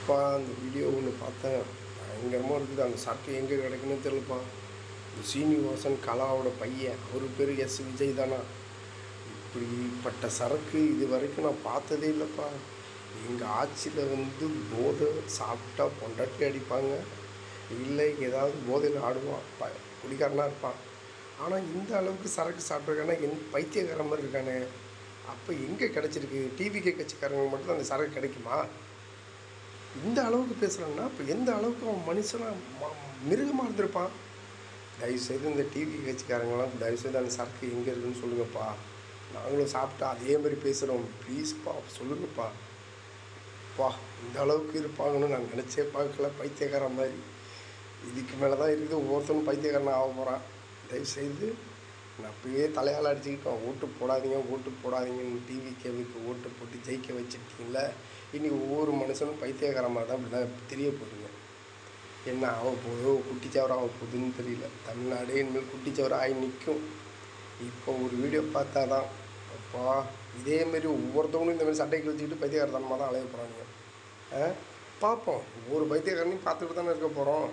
அப்பா அந்த வீடியோ ஒன்று பார்த்தேன். பயங்கரமாக இருக்குது. அந்த சரக்கு எங்கே கிடைக்குன்னு தெரியலப்பா. சீனிவாசன் கலாவோட பையன், அவர் பேர் எஸ். விஜய் தானா. இப்படிப்பட்ட சரக்கு இது வரைக்கும் நான் பார்த்ததே இல்லைப்பா. எங்கள் ஆட்சியில் போதை சாப்பிட்டா பொண்டாட்டி அடிப்பாங்க, இல்லை ஏதாவது போதையில் ஆடுவான், குடிக்காரனாக இருப்பான். ஆனால் இந்த அளவுக்கு சரக்கு சாப்பிட்ருக்கானா பைத்தியக்கார மாதிரி இருக்கானே. அப்போ எங்கே கிடச்சிருக்கு? டிவிகே கட்சிக்காரங்க மட்டும் அந்த சரக்கு கிடைக்குமா? இந்த அளவுக்கு பேசுகிறாங்கன்னா இப்போ எந்த அளவுக்கு அவன் மனுஷனாக மிருகமாக இருந்திருப்பான். தயவுசெய்து இந்த டிவி கட்சிக்காரங்களாம் தயவுசெய்து அந்த சரக்கு எங்கே இருக்குதுன்னு சொல்லுங்கப்பா. நாங்களும் சாப்பிட்டா அதே மாதிரி பேசுகிறோம், ப்ளீஸ்ப்பா சொல்லுங்கப்பா. பா இந்த அளவுக்கு இருப்பாங்கன்னு நான் நினச்சே பார்க்கல. பைத்தியக்கார மாதிரி இதுக்கு மேலே தான் இருக்குது. ஒவ்வொருத்தனும் பைத்தியக்காரன் ஆக போகிறான். தயவுசெய்து நான் அப்பயே தலையால் அடிச்சுக்கிட்டோம், ஓட்டு போடாதீங்க ஓட்டு போடாதீங்கன்னு. டிவி கேவுக்கு ஓட்டு போட்டு ஜெயிக்க வச்சுருக்கீங்கள. இன்றைக்கி ஒவ்வொரு மனுஷனும் பைத்தியக்காரமாக தான் அப்படி தான் தெரிய போகுதுங்க. என்ன ஆக போதோ, குட்டிச்சவரம் ஆக போகுதுன்னு தெரியல. தமிழ்நாடே இனிமேல் குட்டிச்சவரம் ஆகி நிற்கும். இப்போ ஒரு வீடியோ பார்த்தா தான் அப்பா இதேமாரி ஒவ்வொருத்தவங்களும் இந்தமாதிரி சட்டைக்கு வச்சுக்கிட்டு பைத்தியக்காரத்தனமாக தான் அலைய போகிறாங்க. பார்ப்போம், ஒவ்வொரு பைத்தியக்காரனையும் பார்த்துக்கிட்டு தானே இருக்க போகிறோம்.